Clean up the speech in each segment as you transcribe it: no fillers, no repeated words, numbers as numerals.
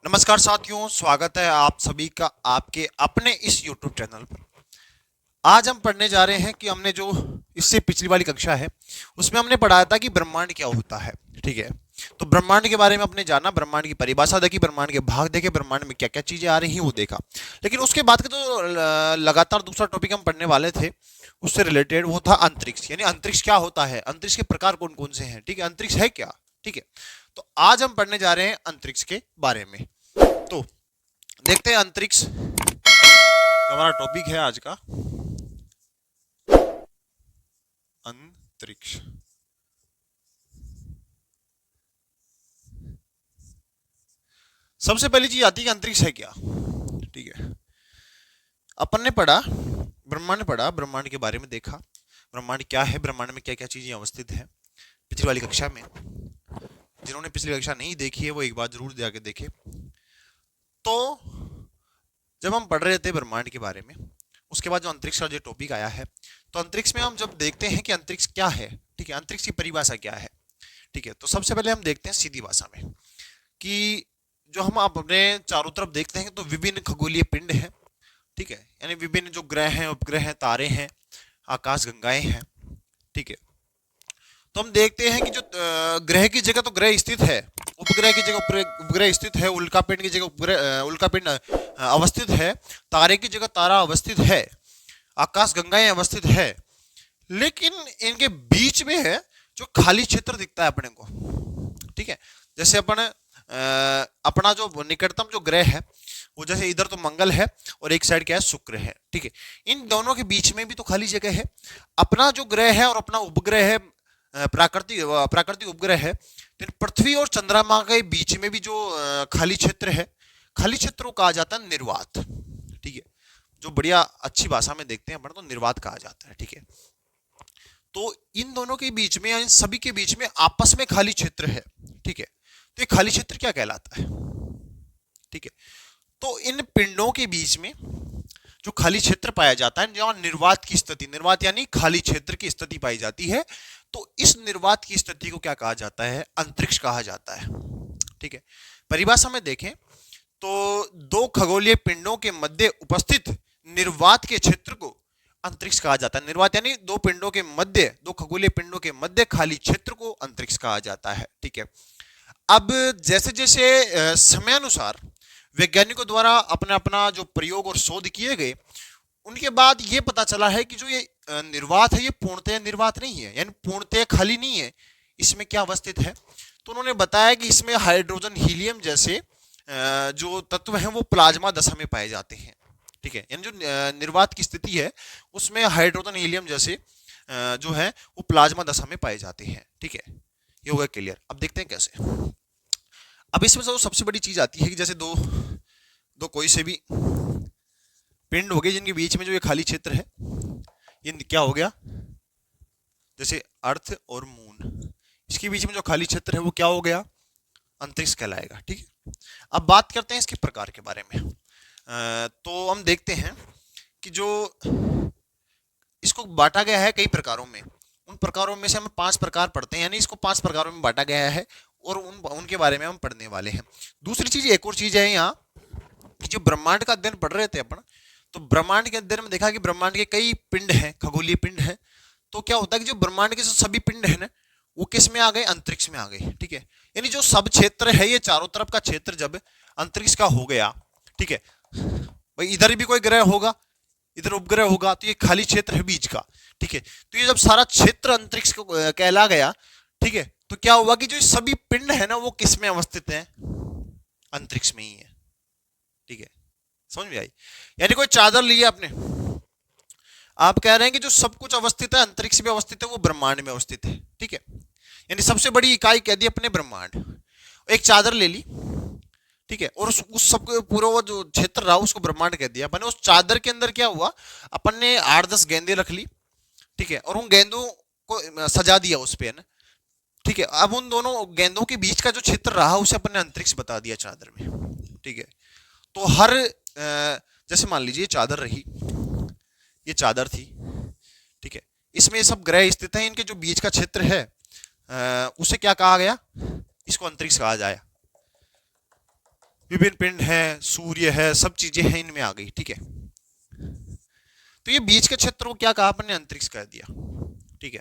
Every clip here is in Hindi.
नमस्कार साथियों, स्वागत है आप सभी का आपके अपने इस YouTube चैनल पर। आज हम पढ़ने जा रहे हैं कि हमने जो इससे पिछली वाली कक्षा है उसमें हमने पढ़ाया था कि ब्रह्मांड क्या होता है। ठीक है, तो ब्रह्मांड के बारे में हमने जाना, ब्रह्मांड की परिभाषा देखी, ब्रह्मांड के भाग देखे, ब्रह्मांड में क्या क्या चीजें आ रही हैं वो देखा। लेकिन उसके बाद का जो लगातार दूसरा टॉपिक हम पढ़ने वाले थे उससे रिलेटेड वो था अंतरिक्ष। यानी अंतरिक्ष क्या होता है, अंतरिक्ष के प्रकार कौन कौन से हैं। ठीक है, अंतरिक्ष है क्या। ठीक है, तो आज हम पढ़ने जा रहे हैं अंतरिक्ष के बारे में। तो देखते हैं अंतरिक्ष जो हमारा टॉपिक है आज का, अंतरिक्ष। सबसे पहली चीज आती है कि अंतरिक्ष है क्या। ठीक है, अपन ने पढ़ा, ब्रह्मांड पढ़ा, ब्रह्मांड के बारे में देखा, ब्रह्मांड क्या है, ब्रह्मांड में क्या क्या चीजें अवस्थित है पिछली वाली कक्षा में। जिन्होंने पिछली कक्षा नहीं देखी है वो एक बार जरूर जाके देखे। तो जब हम पढ़ रहे थे ब्रह्मांड के बारे में, उसके बाद जो अंतरिक्ष का जो टॉपिक आया है, तो अंतरिक्ष में हम जब देखते हैं कि अंतरिक्ष क्या है, ठीक है, अंतरिक्ष की परिभाषा क्या है। ठीक है, तो सबसे पहले हम देखते हैं सीधी भाषा में कि जो हम अपने चारों तरफ देखते हैं तो विभिन्न खगोलीय पिंड हैं। ठीक है, यानी विभिन्न जो ग्रह हैं, उपग्रह हैं, तारे हैं, आकाश गंगाएं हैं। ठीक है, तो हम देखते हैं कि जो ग्रह की जगह तो ग्रह स्थित है, उपग्रह की जगह उपग्रह स्थित है, उल्का पिंड की जगह उपग्रह उल्का पिंड अवस्थित है, तारे की जगह तारा अवस्थित है, आकाश गंगाएं अवस्थित है। लेकिन इनके बीच में है जो खाली क्षेत्र दिखता है अपने को। ठीक है, जैसे अपना जो निकटतम जो ग्रह है वो, जैसे इधर तो मंगल है और एक साइड क्या है, शुक्र है। ठीक है, इन दोनों के बीच में भी तो खाली जगह है। अपना जो ग्रह है और अपना उपग्रह है, प्राकृतिक उपग्रह है, तो पृथ्वी और चंद्रमा के बीच में भी जो खाली क्षेत्र है, खाली क्षेत्र को कहा जाता है निर्वात। ठीक है, जो बढ़िया अच्छी भाषा में देखते हैं अपन तो निर्वात कहा जाता है। ठीक है, तो इन दोनों के बीच में, इन सभी के बीच में आपस में खाली क्षेत्र है। ठीक है, तो ये खाली क्षेत्र क्या कहलाता है। ठीक है, तो इन पिंडों के बीच में जो खाली क्षेत्र पाया जाता है, जहां निर्वात की स्थिति, निर्वात यानी खाली क्षेत्र की स्थिति पाई जाती है, तो इस निर्वात की स्थिति को क्या कहा जाता है, अंतरिक्ष कहा जाता है। ठीक है, परिभाषा में देखें तो दो खगोलीय पिंडों के मध्य उपस्थित निर्वात के क्षेत्र को अंतरिक्ष कहा जाता है। निर्वात यानी दो पिंडों के मध्य, दो खगोलीय पिंडों के मध्य खाली क्षेत्र को अंतरिक्ष कहा जाता है। ठीक है, अब जैसे जैसे समयानुसार वैज्ञानिकों द्वारा अपना अपना जो प्रयोग और शोध किए गए, उनके बाद ये पता चला है कि जो ये निर्वात है ये पूर्णतः निर्वात नहीं है, यानी पूर्णतः खाली नहीं है। इसमें क्या अवस्थित है, तो उन्होंने बताया कि इसमें हाइड्रोजन, हीलियम जैसे जो तत्व हैं वो प्लाज्मा दशा में पाए जाते हैं। ठीक है, यानी जो निर्वात की स्थिति है उसमें हाइड्रोजन, हीलियम जैसे जो है वो प्लाज्मा दशा में पाए जाते हैं। ठीक है, ये हो गया क्लियर। अब देखते हैं कैसे। अब इसमें जो सबसे बड़ी चीज आती है कि जैसे दो दो कोई से भी पिंड हो गए जिनके बीच में जो ये खाली क्षेत्र है, ये क्या हो गया, जैसे अर्थ और मून, इसके बीच में जो खाली क्षेत्र है वो क्या हो गया, अंतरिक्ष कहलाएगा। ठीक है, अब बात करते हैं इसके प्रकार के बारे में। तो हम देखते हैं कि जो इसको बांटा गया है कई प्रकारों में, उन प्रकारों में से हम 5 प्रकार पढ़ते हैं, यानी इसको 5 प्रकारों में बांटा गया है और उनके बारे में हम पढ़ने वाले हैं। दूसरी चीज, एक और चीज है यहाँ कि जो ब्रह्मांड का अध्ययन पढ़ रहे थे अपन, तो ब्रह्मांड के अध्ययन में देखा कि ब्रह्मांड के कई पिंड हैं, खगोलीय पिंड हैं। तो क्या होता है कि जो ब्रह्मांड के जो सभी पिंड है ना वो किस में आ गए, अंतरिक्ष में आ गए। ठीक है, यानी जो सब क्षेत्र है, ये चारों तरफ का क्षेत्र जब अंतरिक्ष का हो गया, ठीक है, भाई इधर भी कोई ग्रह होगा, इधर उपग्रह होगा, तो ये खाली क्षेत्र है बीच का। ठीक है, तो ये जब सारा क्षेत्र अंतरिक्ष को कहला गया, ठीक है, तो क्या हुआ कि जो सभी पिंड है ना वो किस में अवस्थित है, अंतरिक्ष में ही है। ठीक है, समझ में आई। यानी कोई चादर ली है आपने, आप कह रहे हैं कि जो सब कुछ अवस्थित है, अंतरिक्ष में अवस्थित है, वो ब्रह्मांड में अवस्थित है। ठीक है, यानी सबसे बड़ी इकाई कह दी अपने ब्रह्मांड। एक चादर ले ली, ठीक है, और उस सब पूरा वो जो क्षेत्र रहा उसको ब्रह्मांड कह दिया अपन ने। उस चादर के अंदर क्या हुआ, अपन ने 8-10 गेंदे रख ली, ठीक है, और उन गेंदों को सजा दिया उस पे, है ना। ठीक है, अब उन दोनों गेंदों के बीच का जो क्षेत्र रहा उसे अपन ने अंतरिक्ष बता दिया चादर में। ठीक है, तो हर जैसे मान लीजिए चादर रही, ये चादर थी, ठीक है, इसमें सब ग्रह स्थित हैं, इनके जो बीच का क्षेत्र है उसे क्या कहा गया, इसको अंतरिक्ष कहा जाए। विभिन्न पिंड है, सूर्य है, सब चीजें हैं इनमें आ गई। ठीक है, तो ये बीच के क्षेत्र को क्या कहा अपन ने, अंतरिक्ष कह दिया। ठीक है,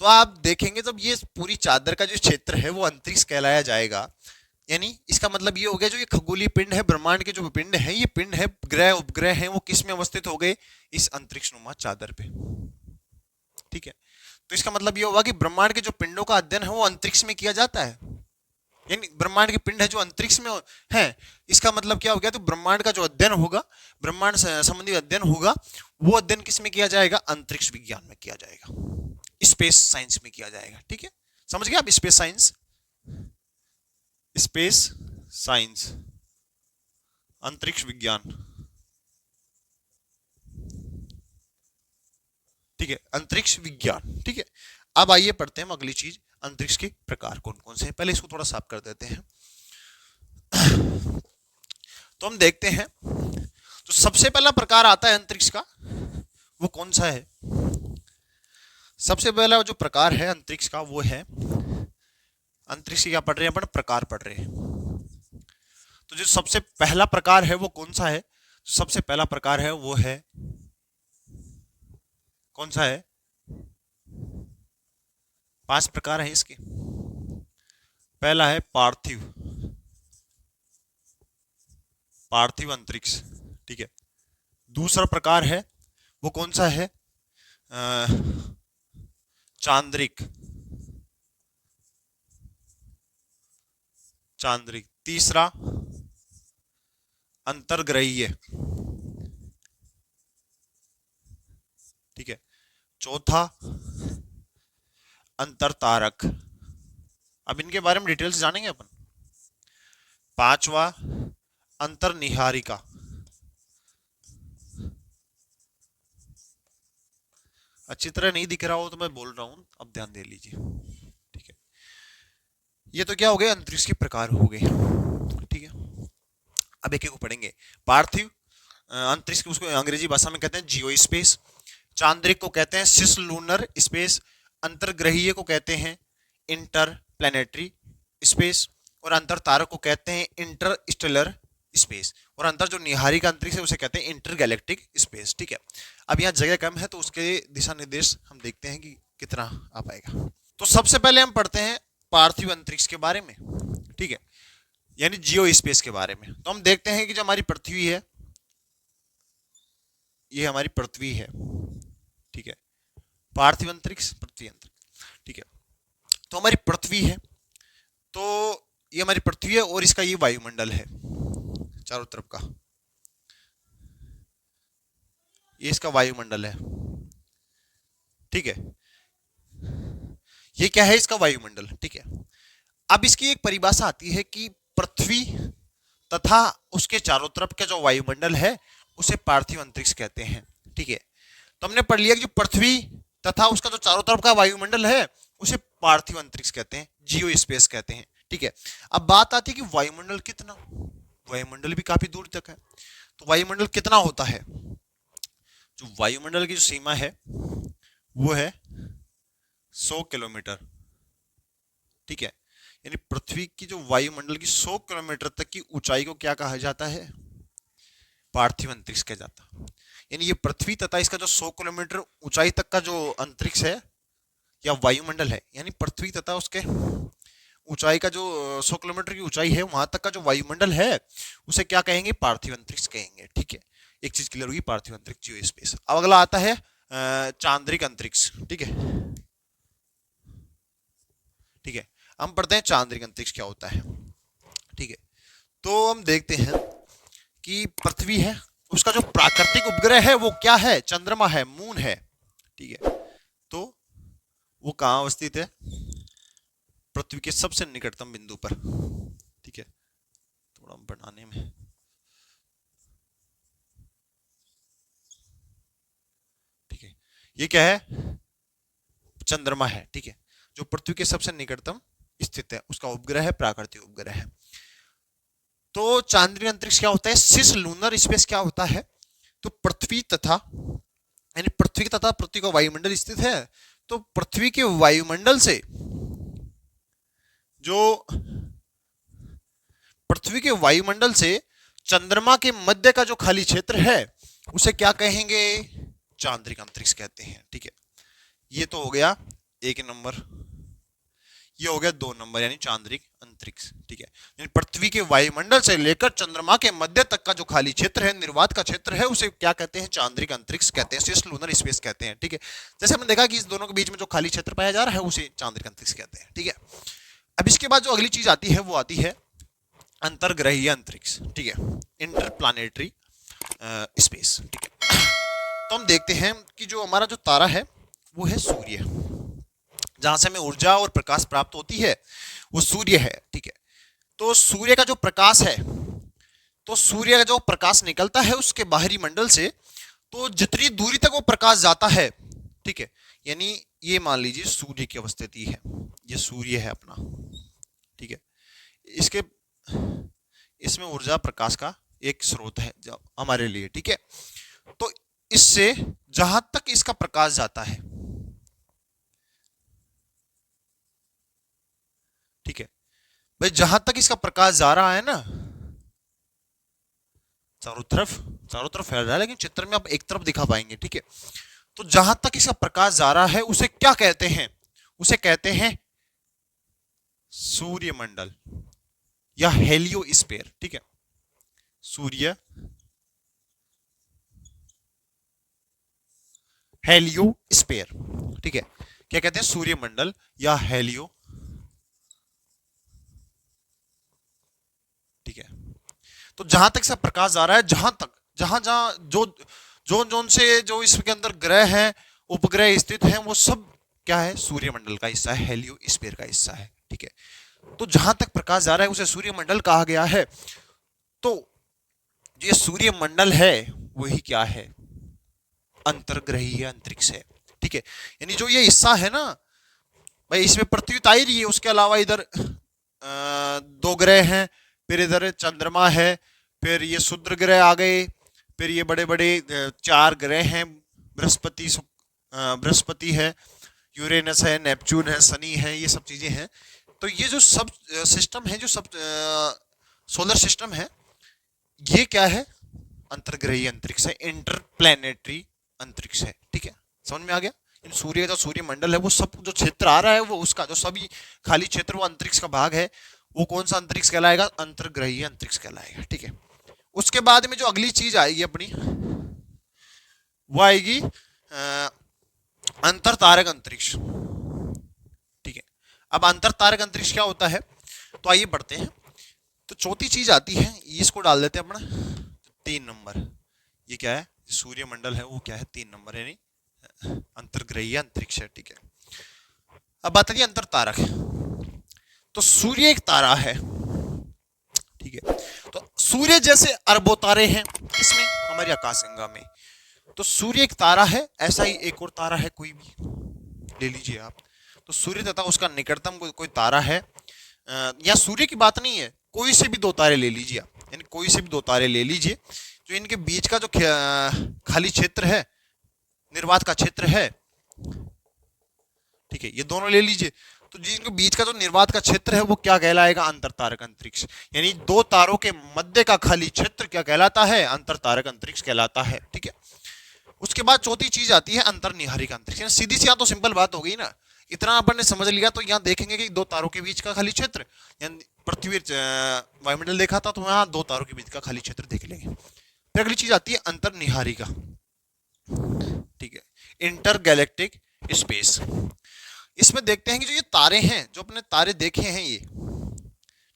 तो आप देखेंगे जब ये पूरी चादर का जो क्षेत्र है वो अंतरिक्ष कहलाया जाएगा, यानी इसका मतलब ये हो गया जो ये खगोलीय पिंड है, ब्रह्मांड के जो पिंड है, ये पिंड है, ग्रह उपग्रह हैं, वो किस में अवस्थित हो गए, इस अंतरिक्ष नुमा चादर पे। ठीक है, तो इसका मतलब ये होगा कि ब्रह्मांड के जो पिंडों का अध्ययन है वो अंतरिक्ष में किया जाता है, यानी ब्रह्मांड के पिंड है जो अंतरिक्ष में है। इसका मतलब क्या हो गया, तो ब्रह्मांड का जो अध्ययन होगा, ब्रह्मांड संबंधी अध्ययन होगा, वो अध्ययन किस में किया जाएगा, अंतरिक्ष विज्ञान में किया जाएगा, स्पेस साइंस में किया जाएगा। ठीक है, समझ गए आप, स्पेस साइंस, स्पेस साइंस, अंतरिक्ष विज्ञान। ठीक है, अंतरिक्ष विज्ञान। ठीक है, अब आइए पढ़ते हैं अगली चीज, अंतरिक्ष के प्रकार कौन कौन से हैं। पहले इसको थोड़ा साफ कर देते हैं। तो हम देखते हैं, तो सबसे पहला प्रकार आता है अंतरिक्ष का, वो कौन सा है, सबसे पहला जो प्रकार है अंतरिक्ष का वो है, अंतरिक्ष क्या पढ़ रहे हैं अपन, प्रकार पढ़ रहे हैं। तो जो सबसे पहला प्रकार है वो कौन सा है, तो सबसे पहला प्रकार है वो है, कौन सा है, 5 प्रकार हैं इसके। पहला है पार्थिव, पार्थिव अंतरिक्ष। ठीक है, दूसरा प्रकार है वो कौन सा है, चांद्रिक, चांद्रिक। तीसरा अंतर्ग्रहीय। ठीक है, चौथा अंतरतारक। अब इनके बारे में डिटेल से जानेंगे अपन। पांचवा अंतर्निहारिका। अच्छी तरह नहीं दिख रहा हो तो मैं बोल रहा हूं, अब ध्यान दे लीजिए। ठीक है, ये तो क्या हो गए, अंतरिक्ष के प्रकार हो गए। ठीक है, अब एक एक को पढ़ेंगे। पार्थिव अंतरिक्ष, उसको अंग्रेजी भाषा में कहते हैं जियो स्पेस। चांद्रिक को कहते हैं सिस लूनर स्पेस। अंतर्ग्रहीय को कहते हैं इंटर प्लैनेटरी स्पेस। और अंतर तारक को कहते हैं इंटर स्टेलर स्पेस। और अंतर जो निहारिक अंतरिक्ष है उसे कहते हैं इंटर गैलेक्टिक स्पेस। ठीक है, अब यहाँ जगह कम है तो उसके दिशा निर्देश हम देखते हैं कि कितना आ पाएगा। तो सबसे पहले हम पढ़ते हैं पार्थिव अंतरिक्ष के बारे में। ठीक है, यानी जियो स्पेस के बारे में। तो हम देखते हैं कि जो हमारी पृथ्वी है, ये हमारी पृथ्वी है। ठीक है, पार्थिव अंतरिक्ष, पृथ्वी अंतरिक्ष। ठीक है, तो हमारी पृथ्वी है, तो ये हमारी पृथ्वी है और इसका ये वायुमंडल है चारों तरफ का, ये इसका वायुमंडल है। ठीक है, ये क्या है, इसका वायुमंडल। ठीक है, अब इसकी एक परिभाषा आती है कि पृथ्वी तथा उसके चारों तरफ का जो वायुमंडल है उसे पार्थिव अंतरिक्ष कहते हैं। ठीक है, तो हमने पढ़ लिया कि जो पृथ्वी तथा उसका जो चारों तरफ का वायुमंडल है उसे पार्थिव अंतरिक्ष कहते हैं, जियो स्पेस कहते हैं। ठीक है, अब बात आती है कि वायुमंडल कितना, वायुमंडल भी काफी दूर तक है, तो वायुमंडल कितना होता है, जो वायुमंडल की जो सीमा है वो है 100 किलोमीटर। ठीक है, यानी पृथ्वी की जो वायुमंडल की 100 किलोमीटर तक की ऊंचाई को क्या कहा जाता है, पार्थिव अंतरिक्ष कहा जाता है। यानी ये पृथ्वी तथा इसका जो 100 किलोमीटर ऊंचाई तक का जो अंतरिक्ष है या वायुमंडल है, यानी पृथ्वी तथा उसके ऊंचाई का जो 100 किलोमीटर की ऊंचाई है वहां तक का जो वायुमंडल है उसे क्या कहेंगे, पार्थिव अंतरिक्ष कहेंगे। ठीक है, एक चीज क्लियर होगी, पार्थिव अंतरिक्ष, जियो स्पेस। अब अगला आता है चांद्रिक अंतरिक्ष। ठीक है, ठीक है, हम पढ़ते हैं चांद्रिक अंतरिक्ष क्या होता है। ठीक है, तो हम देखते हैं कि पृथ्वी है, उसका जो प्राकृतिक उपग्रह है वो क्या है, चंद्रमा है, मून है। ठीक है, तो वो कहाँ अवस्थित है, पृथ्वी के सबसे निकटतम बिंदु पर। ठीक है, थोड़ा बनाने में, ठीक है, ये क्या है, चंद्रमा है। ठीक है, जो पृथ्वी के सबसे निकटतम स्थित है, उसका उपग्रह है, प्राकृतिक उपग्रह है। तो चांद्रिक अंतरिक्ष क्या होता है, सिस लूनर स्पेस क्या होता है, तो पृथ्वी तथा, यानी पृथ्वी तथा पृथ्वी का वायुमंडल स्थित है, तो पृथ्वी के वायुमंडल से जो पृथ्वी के वायुमंडल से चंद्रमा के मध्य का जो खाली क्षेत्र है उसे क्या कहेंगे? चांद्रिक अंतरिक्ष कहते हैं। ठीक है, ये तो हो गया 1 नंबर, ये हो गया 2 नंबर यानी चांद्रिक अंतरिक्ष। ठीक है, यानी पृथ्वी के वायुमंडल से लेकर चंद्रमा के मध्य तक का जो खाली क्षेत्र है, निर्वात का क्षेत्र है, उसे क्या कहते हैं? चांद्रिक अंतरिक्ष कहते हैं, सिस लूनर स्पेस कहते हैं। ठीक है, जैसे हमने देखा कि इस दोनों के बीच में जो खाली क्षेत्र पाया जा रहा है उसे चांद्रिक अंतरिक्ष कहते हैं। ठीक है, अब इसके बाद जो अगली चीज आती है वो आती है अंतर्ग्रहीय अंतरिक्ष। ठीक है, इंटरप्लानेटरी स्पेस। ठीक है, तो हम देखते हैं कि जो हमारा जो तारा है वो है सूर्य, जहां से हमें ऊर्जा और प्रकाश प्राप्त होती है वो सूर्य है। ठीक है, तो सूर्य का जो प्रकाश है, तो सूर्य का जो प्रकाश निकलता है उसके बाहरी मंडल से, तो जितनी दूरी तक वो प्रकाश जाता है, ठीक है, यानी ये मान लीजिए सूर्य की अवस्थिति है, ये सूर्य है अपना। ठीक है, इसके इसमें ऊर्जा प्रकाश का एक स्रोत है हमारे लिए। ठीक है, तो इससे जहां तक इसका प्रकाश जाता है, ठीक है भाई, जहां तक इसका प्रकाश जा रहा है ना, चारों तरफ फैल रहा है, लेकिन चित्र में आप एक तरफ दिखा पाएंगे। ठीक है, तो जहां तक इसका प्रकाश जा रहा है उसे क्या कहते हैं? उसे कहते हैं सूर्यमंडल या हेलियोस्फीयर। ठीक है, सूर्य हेलियोस्फीयर। ठीक है, क्या कहते हैं? सूर्यमंडल या हेलियो। ठीक है, तो जहां तक इसका प्रकाश जा रहा है, जहां जहां जो जोन से जो इसके अंदर ग्रह हैं, उपग्रह स्थित हैं, वो सब क्या है? सूर्यमंडल का हिस्सा है, हेलियोस्फीयर का हिस्सा है। ठीक है, तो जहां तक प्रकाश जा रहा है उसे सूर्यमंडल कहा गया है। तो ये सूर्यमंडल है वही क्या है? अंतर्ग्रहीय अंतरिक्ष है। ठीक है, यानी जो ये हिस्सा है ना भाई, इसमें पृथ्वी तो आ ही रही है, उसके अलावा इधर 2 ग्रह हैं, फिर इधर चंद्रमा है, फिर ये क्षुद्र ग्रह आ गए, फिर ये बड़े बड़े 4 ग्रह हैं, बृहस्पति है, यूरेनस है, नेपच्यून है, शनि है, ये सब चीजें हैं। तो ये जो सब सिस्टम है, जो सब सोलर सिस्टम है, ये क्या है? अंतर्ग्रहीय अंतरिक्ष है, इंटरप्लैनेटरी अंतरिक्ष है। ठीक है, समझ में आ गया? सूर्य का सूर्यमंडल है, वो सब जो क्षेत्र आ रहा है, वो उसका जो सभी खाली क्षेत्र वो अंतरिक्ष का भाग है, वो कौन सा अंतरिक्ष कहलाएगा? अंतर्ग्रहीय अंतरिक्ष कहलाएगा। ठीक है, उसके बाद में जो अगली चीज आएगी अपनी, वो आएगी अंतरतारक अंतरिक्ष। ठीक है, अब अंतरतारक अंतरिक्ष क्या होता है? तो आइए बढ़ते हैं। तो चौथी चीज आती है, इसको डाल देते हैं अपना 3 नंबर। ये क्या है? सूर्यमंडल है, वो क्या है? 3 नंबर, यानी अंतर्ग्रहीय अंतरिक्ष है। ठीक है, अब बात आती है अंतरतारक। तो सूर्य एक तारा है। ठीक है, तो सूर्य जैसे अरबों तारे हैं इसमें हमारी आकाशगंगा में, तो सूर्य एक तारा है, ऐसा ही एक और तारा है, कोई भी ले लीजिए आप। तो सूर्य तथा उसका निकटतम कोई तारा है, या सूर्य की बात नहीं है, कोई से भी 2 तारे ले लीजिए आप, यानी कोई से भी 2 तारे ले लीजिए, जो इनके बीच का जो खाली क्षेत्र है, निर्वात का क्षेत्र है, ठीक है, ये दोनों ले लीजिए। तो जिनके बीच का जो निर्वात का क्षेत्र है वो क्या कहलाएगा? अंतरतारक अंतरिक्ष। यानी 2 तारों के मध्य का खाली क्षेत्र क्या कहलाता है? अंतरतारक अंतरिक्ष कहलाता है। ठीक है, उसके बाद चौथी चीज आती है अंतर्निहारिक अंतरिक्ष। सीधी सी यहाँ तो सिंपल बात हो गई ना, इतना अपन ने समझ लिया। तो यहाँ देखेंगे कि 2 तारों के बीच का खाली क्षेत्र, पृथ्वी वायुमंडल देखा था, तो यहाँ 2 तारों के बीच का खाली क्षेत्र देख लेंगे। फिर अगली चीज आती है अंतर्निहारिका। ठीक है, इंटरगैलेक्टिक स्पेस। इसमें देखते हैं कि जो ये तारे हैं, जो अपने तारे देखे हैं ये,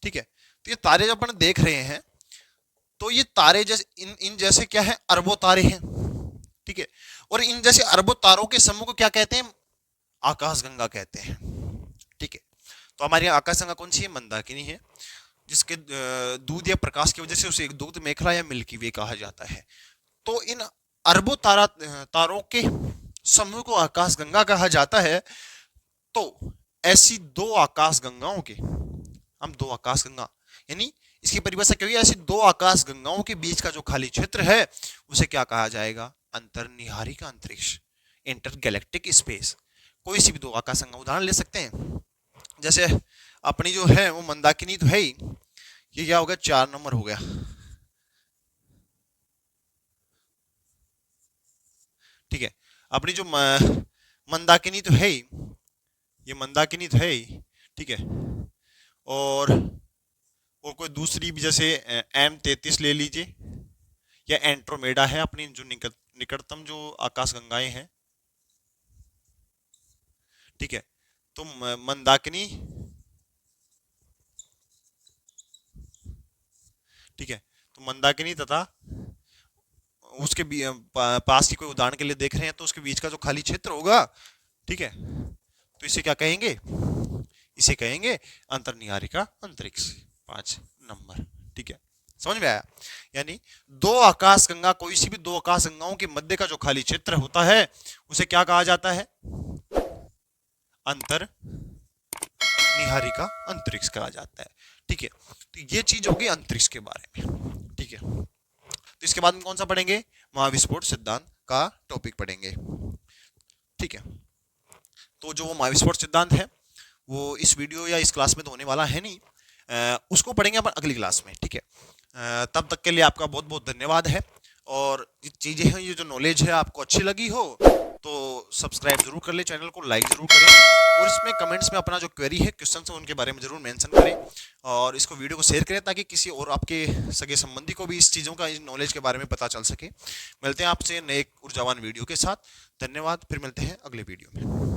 ठीक है, तो ये तारे जो अपन देख रहे हैं, तो ये तारे जैसे इन जैसे क्या है? अरबों तारे हैं। ठीक है, और इन जैसे अरबों तारों के समूह को क्या कहते हैं? आकाशगंगा कहते हैं। ठीक है, तो हमारी आकाशगंगा कौन सी है? मंदाकिनी है, जिसके दूध या प्रकाश की वजह से उसे एक दूध मेखला या मिल्की वे कहा जाता है। तो इन अरबों तारों के समूह को आकाशगंगा कहा जाता है। तो ऐसी 2 आकाशगंगाओं के, हम 2 आकाशगंगा, यानी इसकी परिभाषा क्या हुई? ऐसी 2 आकाशगंगाओं के बीच का जो खाली क्षेत्र है उसे क्या कहा जाएगा? अंतर्निहारिका अंतरिक्ष, इंटरगैलेक्टिक स्पेस। कोई सी भी 2 आकाशगंगा उदाहरण ले सकते हैं, जैसे अपनी जो है वो मंदाकिनी तो है ही, ये क्या हो गया, 4 नंबर हो गया। ठीक है, अपनी जो मंदाकिनी तो है ही, ये मंदाकिनी तो है ही। ठीक है, और कोई दूसरी भी, जैसे M33 ले लीजिए, या एंड्रोमेडा है अपनी जो निकटतम जो आकाश गंगाएं हैं। ठीक है, तो मंदाकिनी, ठीक है, तो मंदाकिनी तथा उसके पास की कोई उदाहरण के लिए देख रहे हैं तो उसके बीच का जो खाली क्षेत्र होगा, ठीक है, तो इसे क्या कहेंगे, इसे कहेंगे अंतर्निहारिका अंतरिक्ष। 5 नंबर। ठीक है, समझ में आया? यानी दो आकाश गंगा, कोई सी भी दो आकाश गंगाओं के मध्य का जो खाली क्षेत्र होता है उसे क्या कहा जाता है, अंतर निहारिका अंतरिक्ष कहा जाता है। ठीक है, तो ये चीज होगी अंतरिक्ष के बारे में। ठीक है, तो इसके बाद में कौन सा पढ़ेंगे, महाविस्फोट सिद्धांत का टॉपिक पढ़ेंगे। ठीक है, तो जो वो महाविस्फोट सिद्धांत है वो इस वीडियो या इस क्लास में तो होने वाला है नहीं, उसको पढ़ेंगे अपन अगली क्लास में। ठीक है, तब तक के लिए आपका बहुत बहुत धन्यवाद है। और ये चीज़ें हैं, ये जो नॉलेज है आपको अच्छी लगी हो तो सब्सक्राइब जरूर कर ले, चैनल को लाइक जरूर करें, और इसमें कमेंट्स में अपना जो क्वेरी है, क्वेश्चन है, उनके बारे में जरूर मेंशन करें, और इसको वीडियो को शेयर करें ताकि किसी और आपके सगे संबंधी को भी इस चीज़ों का, इस नॉलेज के बारे में पता चल सके। मिलते हैं आपसे नए ऊर्जावान वीडियो के साथ। धन्यवाद, फिर मिलते हैं अगले वीडियो में।